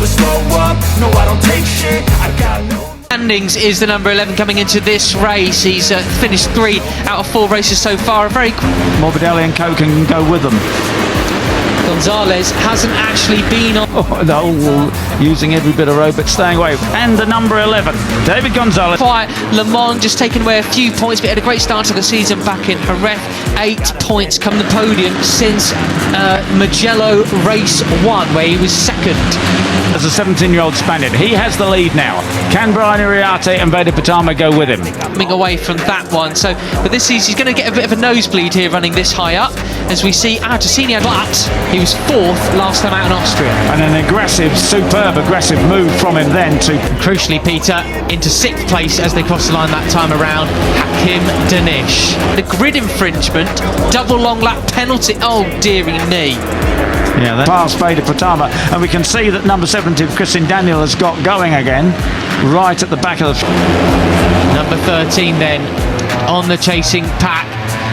never slow up, no I don't take shit, I got no... Standings is the number 11 coming into this race. He's finished 3 out of 4 races so far. A very Morbidelli and Co can go with them. Gonzalez hasn't actually been on. Using every bit of road but staying away. And the number 11, David Gonzalez. Quiet Le Mans just taken away a few points, but had a great start to the season back in Jerez. 8 points come the podium since Mugello race 1, where he was second. As a 17-year-old Spaniard, he has the lead now. Can Brian Iriarte and Veda Pitama go with him? Coming away from that one, so but this is he's going to get a bit of a nosebleed here running this high up, as we see Artesini, but he was 4th last time out in Austria. And an aggressive, superb aggressive move from him then to... Crucially, Peter, into 6th place as they cross the line that time around, Hakim Danish. The grid infringement, double long lap penalty, oh dearie me. Yeah, that past Veda Pitama, and we can see that number 70, Christian Daniel, has got going again, right at the back of the... Number 13 then, on the chasing pack.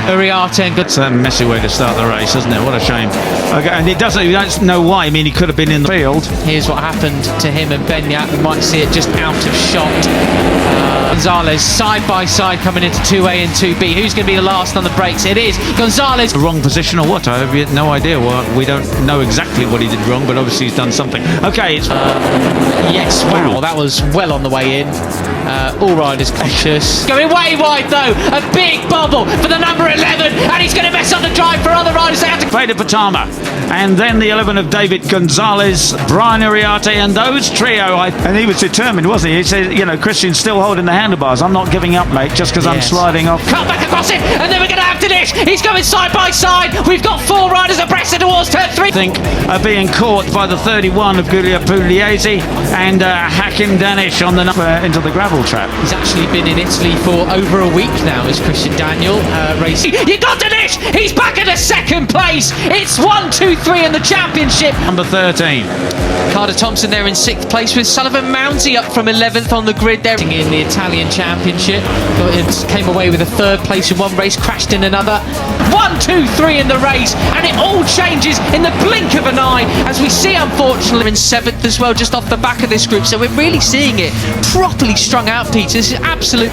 Iriarte and It's a messy way to start the race, isn't it? What a shame. Okay, and you don't know why. I mean, he could have been in the field. Here's what happened to him and Benyat. We might see it just out of shot. Gonzalez side by side coming into 2A and 2B. Who's going to be the last on the brakes? It is Gonzalez. The wrong position or what? I have no idea. Well, we don't know exactly what he did wrong, but obviously he's done something. Okay, it's... Yes, wow, that was well on the way in. All riders conscious. Going way wide though. A big bubble for the number 11, and he's going to mess up the drive for other riders. They have to... Veda Pitama, and then the 11 of David Gonzalez, Brian Iriarte, and those trio. And he was determined, wasn't he? He said, you know, Christian's still holding the handlebars. I'm not giving up, mate, just because I'm sliding off. Cut back across it, and then we're going to have Danish. He's going side by side. We've got 4 riders abreast towards turn 3. I think being caught by the 31 of Giulio Pugliese and Hakim Danish on the into the gravel trap. He's actually been in Italy for over a week now, is Christian Daniel racing. You got Danish! He's back in the 2nd place! It's 1, 2, 3 in the championship! Number 13. Carter Thompson there in 6th place with Sullivan Mounty up from 11th on the grid there in the Italian championship. Came away with a 3rd place in one race, crashed in another. 1, 2, 3 in the race, and it all changes in the blink of an eye, as we see, unfortunately, in 7th as well, just off the back of this group. So we're really seeing it properly strung out, Peter. This is absolute.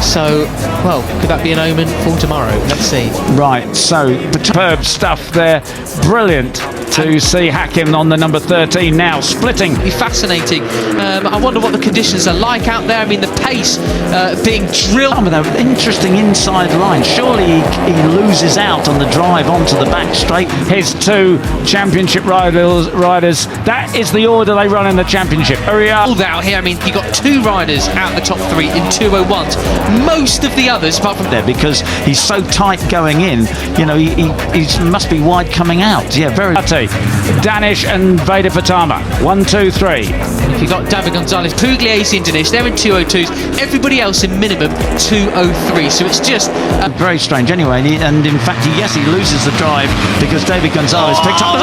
So, well, could that be an omen for tomorrow? Let's see. Right, so superb stuff there. Brilliant to see Hakim on the number 13 now, splitting. Fascinating. I wonder what the conditions are like out there. I mean, the pace being drilled. With an interesting inside line. Surely he loses out on the drive onto the back straight. His 2 championship riders. That is the order they run in the championship. Pulled out here. I mean, you got 2 riders out the top 3 in 201s. Most of the others, apart from there, because he's so tight going in, you know, he must be wide coming out. Yeah, very. Danish and Veda Pitama. 1, 2, 3. If you got David Gonzalez, Pugliese and Danish, they're in 202s. Everybody else in minimum 203. So it's just very strange. Anyway, and in fact, he loses the drive because David Gonzalez picked up.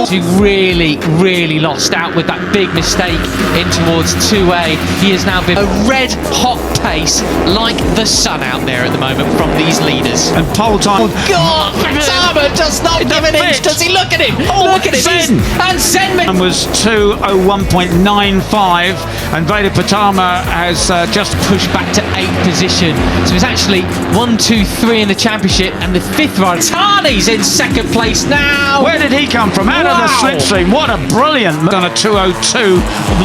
He really lost out with that big mistake in towards 2A. He has now been a red hot pace like the sun out there at the moment from these leaders. And pole time. Oh God, Pitama does not give an inch. Does he? Look at him. Look at him. And Zenman was 2:01.95, and Veda Pitama has just pushed back to 8th position. So it's actually 1, 2, 3 in the championship, and the 5th rider, Tani's in 2nd place now. Where did he come from? Out of the slipstream. What a brilliant move. On a 2:02,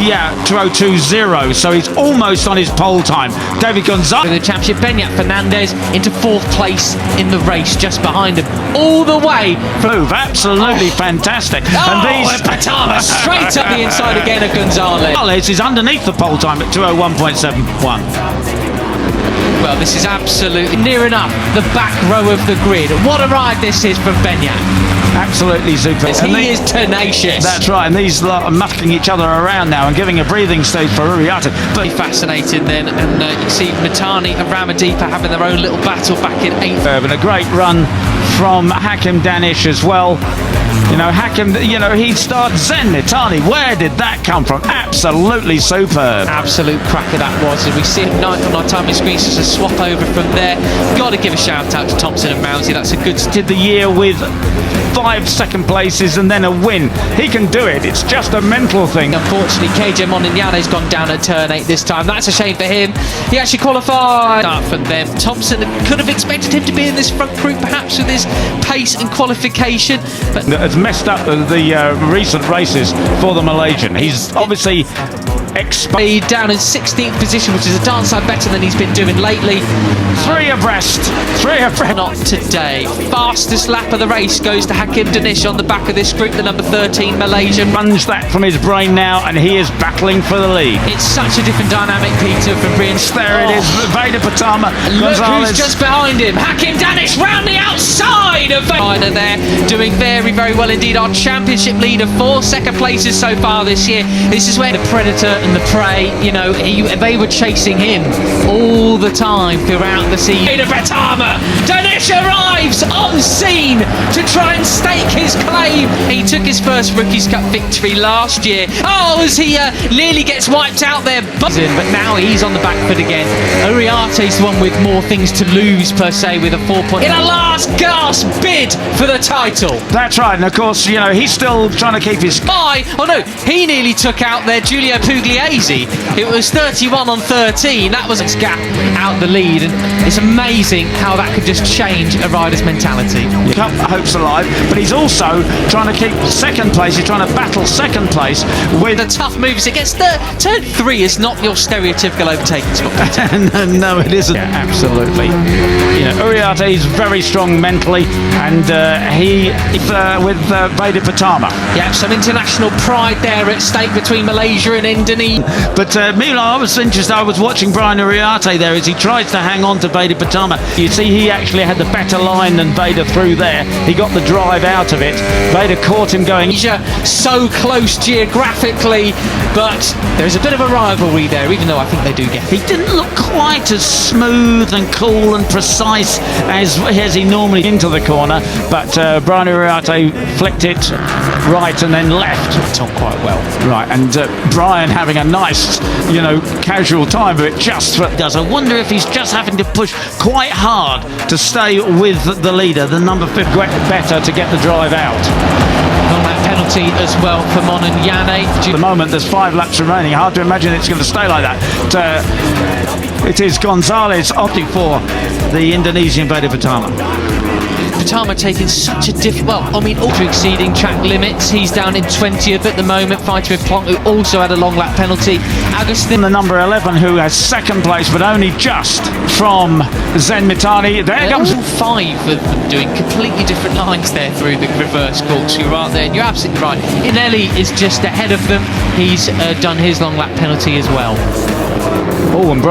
yeah, 2:02.0. So he's almost on his pole time. David Gonzalez in the championship. Benyat Fernandez into 4th place in the race, just behind him, all the way from absolutely fantastic. And Pitama straight up the inside again of Gonzalez. Gonzalez is underneath the pole time at 2:01.71. Well, this is absolutely near enough the back row of the grid. What a ride this is from Benyat. Absolutely super. He is tenacious. That's right, and these lot are mucking each other around now and giving a breathing stage for Iriarte. But fascinating then, and you see Mitani and Ramadipa having their own little battle back in 8th. And a great run from Hakim Danish as well. You know, Hakim, you know, he starts Zen Mitani. Where did that come from? Absolutely superb. Absolute cracker that was. As we see it 9th on our timing screen, so it's a swap over from there. Got to give a shout out to Thompson and Mousy. That's a good. Did the year with 5 5 second places and then a win. He can do it. It's just a mental thing. Unfortunately, KJ Moninyane's gone down at turn 8 this time. That's a shame for him. He actually qualified for them. Thompson could have expected him to be in this front group, perhaps with his pace and qualification, but has messed up the recent races for the Malaysian. He's obviously down in 16th position, which is a darn sight better than he's been doing lately. Three abreast. Not today. Fastest lap of the race goes to Hakim Danish on the back of this group, the number 13 Malaysian. Runs that from his brain now, and he is battling for the lead. It's such a different dynamic, Peter, from Brian. There it is, Vader Patama. Look Gonzalez. who's just behind him. Hakim Danish round the outside of Vader there, doing very, very well indeed. Our championship leader, 4 second places so far this year. This is where the Predator and the Prey, you know, they were chasing him all the time throughout the season. Vader Patama, Danish arrives on scene to try and stake his claim. He took his first Rookies Cup victory last year. Oh, as he nearly gets wiped out there, but now he's on the back foot again. Uriarte's the one with more things to lose, per se, with a 4 point in a last gasp bid for the title. That's right, and of course, you know, he's still trying to keep his... Oh no, he nearly took out there Giulio Pugliese. It was 31 on 13. That was its gap out the lead, and it's amazing how that could just change a rider's mentality. Cup hopes alive, but he's also trying to keep second place. He's trying to battle second place with the tough moves. It gets turn 3 is not your stereotypical overtaking spot. No, it isn't. Yeah, absolutely. You know, Uriarte is very strong mentally, and he with Vader Patama. Yeah, some international pride there at stake between Malaysia and Indonesia. But meanwhile, I was interested. I was watching Brian Uriarte there as he tries to hang on to Vader Patama. You see, he actually had the better line than Vader through there. He got the drive out of it. Vader caught him going. So close geographically, but there's a bit of a rivalry there, even though I think they do get. He didn't look quite as smooth and cool and precise as he normally into the corner, but Brian Uriarte flicked it right and then left. It's on quite well. Right, and Brian having a nice, you know, casual time of it just does. I wonder if he's just having to push quite hard to stay with the leader, the number 5 better to get the drive out. On that penalty as well for Moninjane. At the moment, there's 5 laps remaining. Hard to imagine it's going to stay like that. It is Gonzalez opting for the Indonesian Vader Patama. Patama taking such a ultra exceeding track limits. He's down in 20th at the moment, fighting with Plonk, who also had a long lap penalty. Agustin, the number 11, who has second place, but only just from Zen Mitani. There comes all 5 of them doing completely different lines there through the reverse course. You're right there, and you're absolutely right. Inelli is just ahead of them. He's done his long lap penalty as well. Oh, and Brian